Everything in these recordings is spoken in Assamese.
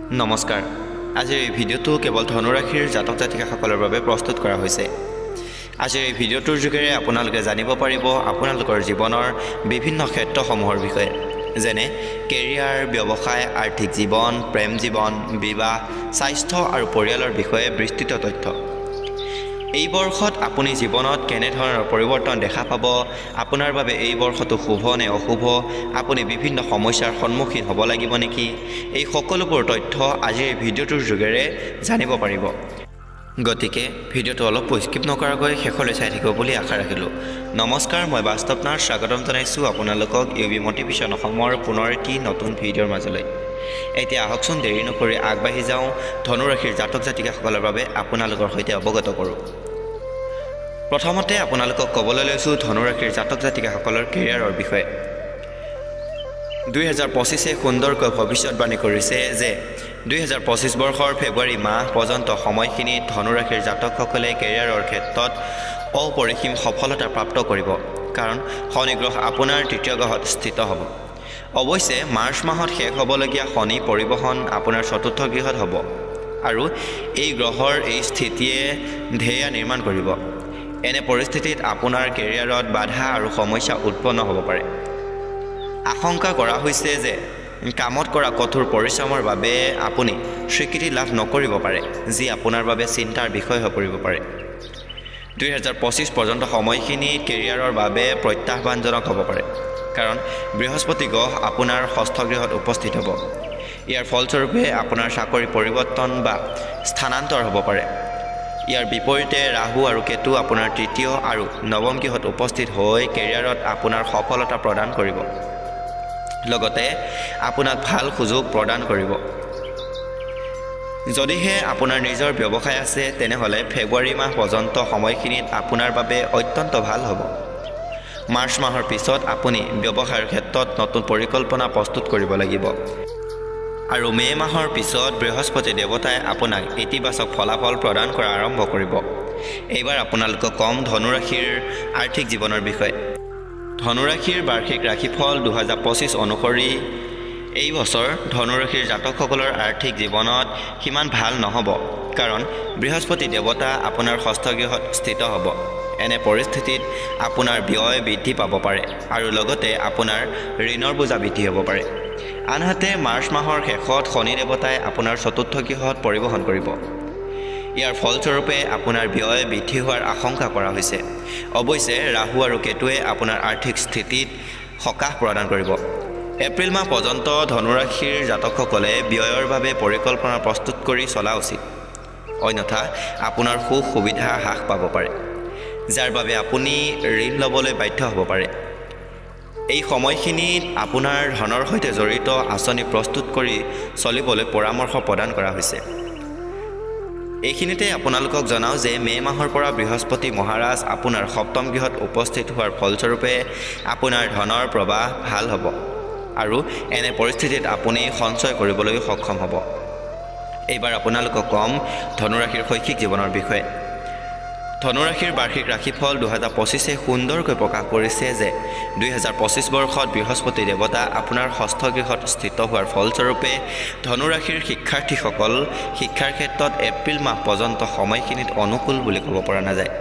নমস্কাৰ আজিৰ এই ভিডিঅ'টো কেৱল ধনুৰাশিৰ জাতক জাতিকাসকলৰ বাবে প্ৰস্তুত কৰা হৈছে আজিৰ এই ভিডিঅ'টোৰ যোগেৰে আপোনালোকে জানিব পাৰিব আপোনালোকৰ জীৱনৰ বিভিন্ন ক্ষেত্ৰসমূহৰ বিষয়ে যেনে কেৰিয়াৰ ব্যৱসায় আৰ্থিক জীৱন প্ৰেম জীৱন বিবাহ স্বাস্থ্য আৰু পৰিয়ালৰ বিষয়ে বিস্তৃত তথ্য এই বৰ্ষত আপুনি জীৱনত কেনে ধৰণৰ পৰিৱৰ্তন দেখা পাব আপোনাৰ বাবে এই বৰ্ষটো শুভ নে অশুভ আপুনি বিভিন্ন সমস্যাৰ সন্মুখীন হ'ব লাগিব নেকি এই সকলোবোৰ তথ্য আজিৰ এই ভিডিঅ'টোৰ যোগেৰে জানিব পাৰিব গতিকে ভিডিঅ'টো অলপ স্কিপ নকৰাকৈ শেষলৈ চাই থাকিব বুলি আশা ৰাখিলোঁ নমস্কাৰ মই বাস্তৱনাথ স্বাগতম জনাইছোঁ আপোনালোকক ইউবি মটিভেশ্যন অসমৰ পুনৰ এটি নতুন ভিডিঅ'ৰ মাজলৈ এতিয়া আহকচোন দেৰি নকৰি আগবাঢ়ি যাওঁ ধনুৰাশিৰ জাতক জাতিকাসকলৰ বাবে আপোনালোকৰ সৈতে অৱগত কৰোঁ প্ৰথমতে আপোনালোকক ক'বলৈ লৈছোঁ ধনুৰাশিৰ জাতক জাতিকাসকলৰ কেৰিয়াৰৰ বিষয়ে 2025 সুন্দৰকৈ ভৱিষ্যতবাণী কৰিছে যে 2025 বৰ্ষৰ ফেব্ৰুৱাৰী মাহ পৰ্যন্ত সময়খিনিত ধনুৰাশিৰ জাতকসকলে কেৰিয়াৰৰ ক্ষেত্ৰত অপৰিসীম সফলতা প্ৰাপ্ত কৰিব কাৰণ শনি গ্ৰহ আপোনাৰ তৃতীয় ঘৰত স্থিত হ'ব অৱশ্যে মাৰ্চ মাহত শেষ হ'বলগীয়া শনি পৰিবহণ আপোনাৰ চতুৰ্থ গৃহত হ'ব আৰু এই গ্ৰহৰ এই স্থিতিয়ে ঢেয়া নিৰ্মাণ কৰিব এনে পৰিস্থিতিত আপোনাৰ কেৰিয়াৰত বাধা আৰু সমস্যা উৎপন্ন হ'ব পাৰে আশংকা কৰা হৈছে যে কামত কৰা কঠোৰ পৰিশ্ৰমৰ বাবে আপুনি স্বীকৃতি লাভ নকৰিব পাৰে যি আপোনাৰ বাবে চিন্তাৰ বিষয় হৈ পৰিব পাৰে 2025 পৰ্যন্ত সময়খিনি কেৰিয়াৰৰ বাবে প্ৰত্যাহ্বানজনক হ'ব পাৰে কাৰণ বৃহস্পতি গ্ৰহ আপোনাৰ ষষ্ঠ গৃহত উপস্থিত হ'ব ইয়াৰ ফলস্বৰূপে আপোনাৰ চাকৰি পৰিৱৰ্তন বা স্থানান্তৰ হ'ব পাৰে ইয়াৰ বিপৰীতে ৰাহু আৰু কেতু আপোনাৰ তৃতীয় আৰু নৱম গৃহত উপস্থিত হৈ কেৰিয়াৰত আপোনাৰ সফলতা প্ৰদান কৰিব লগতে আপোনাক ভাল সুযোগ প্ৰদান কৰিব যদিহে আপোনাৰ নিজৰ ব্যৱসায় আছে তেনেহ'লে ফেব্ৰুৱাৰী মাহ পৰ্যন্ত সময়খিনিত আপোনাৰ বাবে অত্যন্ত ভাল হ'ব মাৰ্চ মাহৰ পিছত আপুনি ব্যৱসায়ৰ ক্ষেত্ৰত নতুন পৰিকল্পনা প্ৰস্তুত কৰিব লাগিব আৰু মে মাহৰ পিছত বৃহস্পতি দেৱতাই আপোনাক ইতিবাচক ফলাফল প্ৰদান কৰা আৰম্ভ কৰিব এইবাৰ আপোনালোকক কম ধনুৰাশিৰ আৰ্থিক জীৱনৰ বিষয়ে ধনুৰাশিৰ বাৰ্ষিক ৰাশিফল 2025 অনুসৰি এই বছৰ ধনুৰাশিৰ জাতকসকলৰ আৰ্থিক জীৱনত সিমান ভাল নহ'ব কাৰণ বৃহস্পতি দেৱতা আপোনাৰ ষষ্ঠ গৃহত স্থিত হ'ব এনে পৰিস্থিতিত আপোনাৰ ব্যয় বৃদ্ধি পাব পাৰে আৰু লগতে আপোনাৰ ঋণৰ বোজা বৃদ্ধি হ'ব পাৰে আনহাতে মাৰ্চ মাহৰ শেষত শনি দেৱতাই আপোনাৰ চতুৰ্থ গৃহত পৰিবহণ কৰিব ইয়াৰ ফলস্বৰূপে আপোনাৰ ব্যয় বৃদ্ধি হোৱাৰ আশংকা কৰা হৈছে অৱশ্যে ৰাহু আৰু কেতুৱে আপোনাৰ আৰ্থিক স্থিতিত সকাহ প্ৰদান কৰিব এপ্ৰিল মাহ পৰ্যন্ত ধনুৰাশিৰ জাতকসকলে ব্যয়ৰ বাবে পৰিকল্পনা প্ৰস্তুত কৰি চলা উচিত অন্যথা আপোনাৰ সুখ সুবিধা হ্ৰাস পাব পাৰে যাৰ বাবে আপুনি ঋণ ল'বলৈ বাধ্য হ'ব পাৰে এই সময়খিনিত আপোনাৰ ধনৰ সৈতে জড়িত আঁচনি প্ৰস্তুত কৰি চলিবলৈ পৰামৰ্শ প্ৰদান কৰা হৈছে এইখিনিতে আপোনালোকক জনাওঁ যে মে মাহৰ পৰা বৃহস্পতি মহাৰাজ আপোনাৰ সপ্তম গৃহত উপস্থিত হোৱাৰ ফলস্বৰূপে আপোনাৰ ধনৰ প্ৰৱাহ ভাল হ'ব আৰু এনে পৰিস্থিতিত আপুনি সঞ্চয় কৰিবলৈ সক্ষম হ'ব এইবাৰ আপোনালোকক কম ধনুৰাশিৰ শৈক্ষিক জীৱনৰ বিষয়ে ধনুৰাশিৰ বাৰ্ষিক ৰাশিফল 2025 সুন্দৰকৈ প্ৰকাশ কৰিছে যে 2025 বৰ্ষত বৃহস্পতি দেৱতা আপোনাৰ ষষ্ঠ গৃহত স্থিত হোৱাৰ ফলস্বৰূপে ধনুৰাশিৰ শিক্ষাৰ্থীসকল শিক্ষাৰ ক্ষেত্ৰত এপ্ৰিল মাহ পৰ্যন্ত সময়খিনিত অনুকূল বুলি ক'ব পৰা নাযায়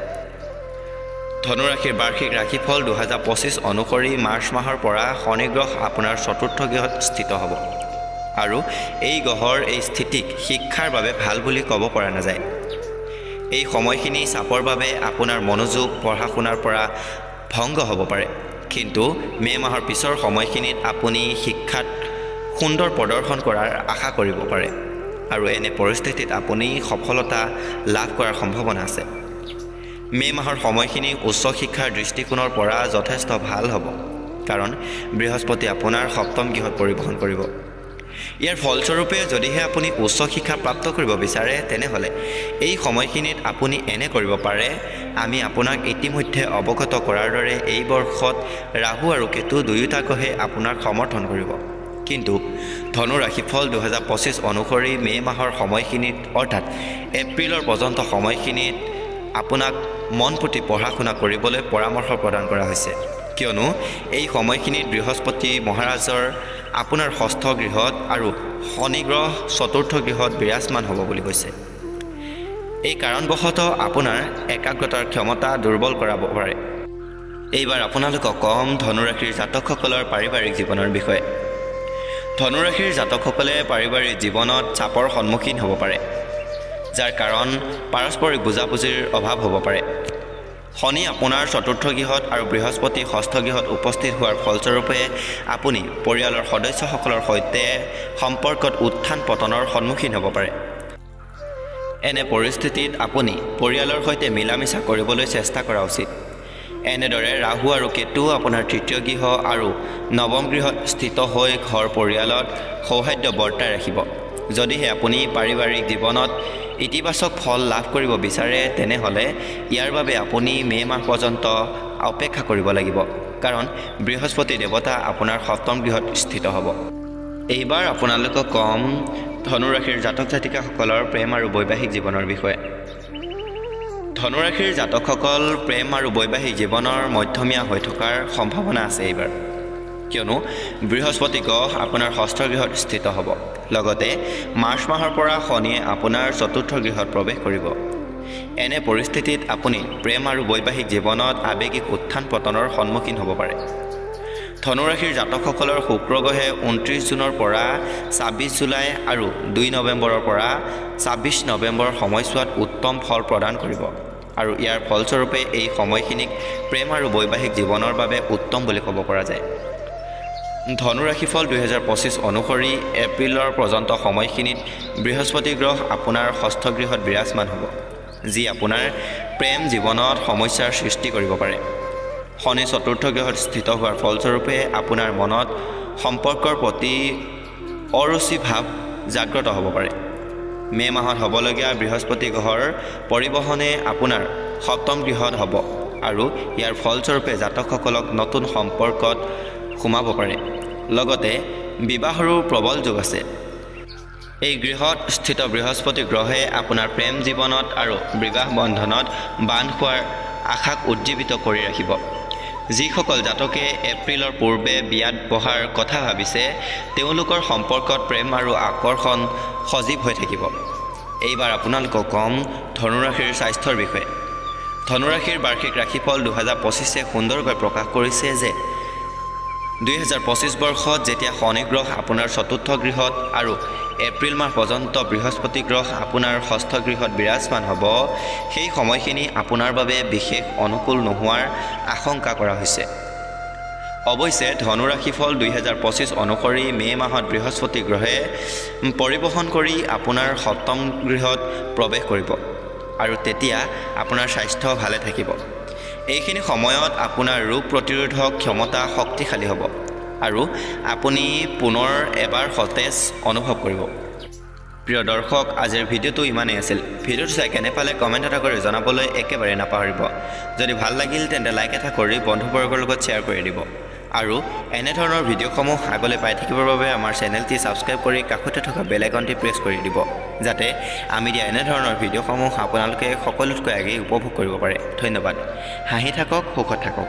ধনুৰাশিৰ বাৰ্ষিক ৰাশিফল 2025 অনুসৰি মাৰ্চ মাহৰ পৰা শনি গ্ৰহ আপোনাৰ চতুৰ্থ গৃহত স্থিত হ'ব আৰু এই গ্ৰহৰ এই স্থিতিক শিক্ষাৰ বাবে ভাল বুলি ক'ব পৰা নাযায় এই সময়খিনি চাপৰ বাবে আপোনাৰ মনোযোগ পঢ়া শুনাৰ পৰা ভংগ হ'ব পাৰে কিন্তু মে মাহৰ পিছৰ সময়খিনিত আপুনি শিক্ষাত সুন্দৰ প্ৰদৰ্শন কৰাৰ আশা কৰিব পাৰে আৰু এনে পৰিস্থিতিত আপুনি সফলতা লাভ কৰাৰ সম্ভাৱনা আছে মে মাহৰ সময়খিনি উচ্চ শিক্ষাৰ দৃষ্টিকোণৰ পৰা যথেষ্ট ভাল হ'ব কাৰণ বৃহস্পতি আপোনাৰ সপ্তম গৃহত পৰিবহণ কৰিব ইয়াৰ ফলস্বৰূপে যদিহে আপুনি উচ্চ শিক্ষা প্ৰাপ্ত কৰিব বিচাৰে তেনেহ'লে এই সময়খিনিত আপুনি এনে কৰিব পাৰে আমি আপোনাক ইতিমধ্যে অৱগত কৰাৰ দৰে এই বৰ্ষত ৰাহু আৰু কেতু দুয়োটা গ্ৰহে আপোনাক সমৰ্থন কৰিব কিন্তু ধনু ৰাশিফল 2025 অনুসৰি মে মাহৰ সময়খিনিত অৰ্থাৎ এপ্ৰিলৰ পৰ্যন্ত সময়খিনিত আপোনাক মনপুতি পঢ়া শুনা কৰিবলৈ পৰামৰ্শ প্ৰদান কৰা হৈছে কিয়নো এই সময়খিনিত বৃহস্পতি মহাৰাজৰ আপোনাৰ ষষ্ঠ গৃহত আৰু শনি গ্ৰহ চতুৰ্থ গৃহত বিৰাজমান হ'ব বুলি কৈছে। এই কাৰণবশতঃ আপোনাৰ একাগ্ৰতাৰ ক্ষমতা দুৰ্বল কৰাব পাৰে। এইবাৰ আপোনালোকক কম ধনুৰাশিৰ জাতকসকলৰ পাৰিবাৰিক জীৱনৰ বিষয়ে। ধনুৰাশিৰ জাতকসকলে পাৰিবাৰিক জীৱনত চাপৰ সন্মুখীন হ'ব পাৰে, যাৰ কাৰণ পাৰস্পৰিক বুজাবুজিৰ অভাৱ হ'ব পাৰে। শনি আপোনাৰ চতুৰ্থ গৃহত আৰু বৃহস্পতি ষষ্ঠ গৃহত উপস্থিত হোৱাৰ ফলস্বৰূপে আপুনি পৰিয়ালৰ সদস্যসকলৰ সৈতে সম্পৰ্কত উত্থান পতনৰ সন্মুখীন হ'ব পাৰে। এনে পৰিস্থিতিত আপুনি পৰিয়ালৰ সৈতে মিলামিছা কৰিবলৈ চেষ্টা কৰা উচিত। এনেদৰে ৰাহু আৰু কেতু আপোনাৰ তৃতীয় গৃহ আৰু নৱম গৃহত স্থিত হৈ ঘৰ পৰিয়ালত সৌহাৰ্দ্য বৰ্তাই ৰাখিব। যদিহে আপুনি পাৰিবাৰিক জীৱনত ইতিবাচক ফল লাভ কৰিব বিচাৰে, তেনেহ'লে ইয়াৰ বাবে আপুনি মে' মাহ পৰ্যন্ত অপেক্ষা কৰিব লাগিব, কাৰণ বৃহস্পতি দেৱতা আপোনাৰ সপ্তম গৃহত স্থিত হ'ব। এইবাৰ আপোনালোকক কম ধনুৰাশিৰ জাতক জাতিকাসকলৰ প্ৰেম আৰু বৈবাহিক জীৱনৰ বিষয়ে। ধনুৰাশিৰ জাতকসকল প্ৰেম আৰু বৈবাহিক জীৱনৰ মধ্যমীয়া হৈ থকাৰ সম্ভাৱনা আছে এইবাৰ, কিয়নো বৃহস্পতি গ্ৰহ আপোনাৰ ষষ্ঠ গৃহত স্থিত হ'ব। লগতে মাৰ্চ মাহৰ পৰা শনিয়ে আপোনাৰ চতুৰ্থ গৃহত প্ৰৱেশ কৰিব। এনে পৰিস্থিতিত আপুনি প্ৰেম আৰু বৈবাহিক জীৱনত আৱেগিক উত্থান পতনৰ সন্মুখীন হ'ব পাৰে। ধনুৰাশিৰ জাতকসকলৰ শুক্ৰ গ্ৰহে 29 জুনৰ পৰা 26 জুলাই আৰু 2 নৱেম্বৰৰ পৰা 26 নৱেম্বৰৰ সময়ছোৱাত উত্তম ফল প্ৰদান কৰিব, আৰু ইয়াৰ ফলস্বৰূপে এই সময়খিনিক প্ৰেম আৰু বৈবাহিক জীৱনৰ বাবে উত্তম বুলি ক'ব পৰা যায়। ধনুৰাশিফল 2025 অনুসৰি এপ্ৰিলৰ পৰ্যন্ত সময়খিনিত বৃহস্পতি গ্ৰহ আপোনাৰ ষষ্ঠ গৃহত বিৰাজমান হ'ব, যি আপোনাৰ প্ৰেম জীৱনত সমস্যাৰ সৃষ্টি কৰিব পাৰে। শনি চতুৰ্থ গৃহত স্থিত হোৱাৰ ফলস্বৰূপে আপোনাৰ মনত সম্পৰ্কৰ প্ৰতি অৰুচি ভাৱ জাগ্ৰত হ'ব পাৰে। মে' মাহত হ'বলগীয়া বৃহস্পতি গ্ৰহৰ পৰিবহণে আপোনাৰ সপ্তম গৃহত হ'ব, আৰু ইয়াৰ ফলস্বৰূপে জাতকসকলক নতুন সম্পৰ্কত সোমাব পাৰে। লগতে বিবাহৰো প্ৰবল যোগ আছে। এই গৃহত স্থিত বৃহস্পতি গ্ৰহে আপোনাৰ প্ৰেম জীৱনত আৰু বিবাহ বন্ধনত বান্ধ খোৱাৰ আশাক উজ্জীৱিত কৰি ৰাখিব। যিসকল জাতকে এপ্ৰিলৰ পূৰ্বে বিয়াত বহাৰ কথা ভাবিছে, তেওঁলোকৰ সম্পৰ্কত প্ৰেম আৰু আকৰ্ষণ সজীৱ হৈ থাকিব। এইবাৰ আপোনালোকক কম ধনুৰাশিৰ স্বাস্থ্যৰ বিষয়ে। ধনুৰাশিৰ বাৰ্ষিক ৰাশিফল 2025 সুন্দৰকৈ প্ৰকাশ কৰিছে যে 2025 বৰ্ষত যেতিয়া শনি গ্ৰহ আপোনাৰ চতুৰ্থ গৃহত আৰু এপ্ৰিল মাহ পৰ্যন্ত বৃহস্পতি গ্ৰহ আপোনাৰ ষষ্ঠ গৃহত বিৰাজমান হ'ব, সেই সময়খিনি আপোনাৰ বাবে বিশেষ অনুকূল নোহোৱাৰ আশংকা কৰা হৈছে। অৱশ্যে ধনুৰাশিফল 2025 অনুসৰি মে' মাহত বৃহস্পতি গ্ৰহে পৰিবহণ কৰি আপোনাৰ সপ্তম গৃহত প্ৰৱেশ কৰিব, আৰু তেতিয়া আপোনাৰ স্বাস্থ্য ভালে থাকিব। এইখিনি সময়ত আপোনাৰ ৰোগ প্ৰতিৰোধক ক্ষমতা শক্তিশালী হ'ব, আৰু আপুনি পুনৰ এবাৰ সতেজ অনুভৱ কৰিব। প্ৰিয় দৰ্শক, আজিৰ ভিডিঅ'টো ইমানেই আছিল। ভিডিঅ'টো চাই কেনে পালে কমেণ্ট এটা কৰি জনাবলৈ একেবাৰে নাপাহৰিব। যদি ভাল লাগিল তেন্তে লাইক এটা কৰি বন্ধুবৰ্গৰ লগত শ্বেয়াৰ কৰি দিব, আৰু এনেধৰণৰ ভিডিঅ'সমূহ আগলৈ পাই থাকিবৰ বাবে আমাৰ চেনেলটি ছাবস্ক্ৰাইব কৰি কাষতে থকা বেল আইকনটি প্ৰেছ কৰি দিব, যাতে আমি দিয়া এনেধৰণৰ ভিডিঅ'সমূহ আপোনালোকে সকলোতকৈ আগেয়ে উপভোগ কৰিব পাৰে। ধন্যবাদ। হাঁহি থাকক, সুখত থাকক।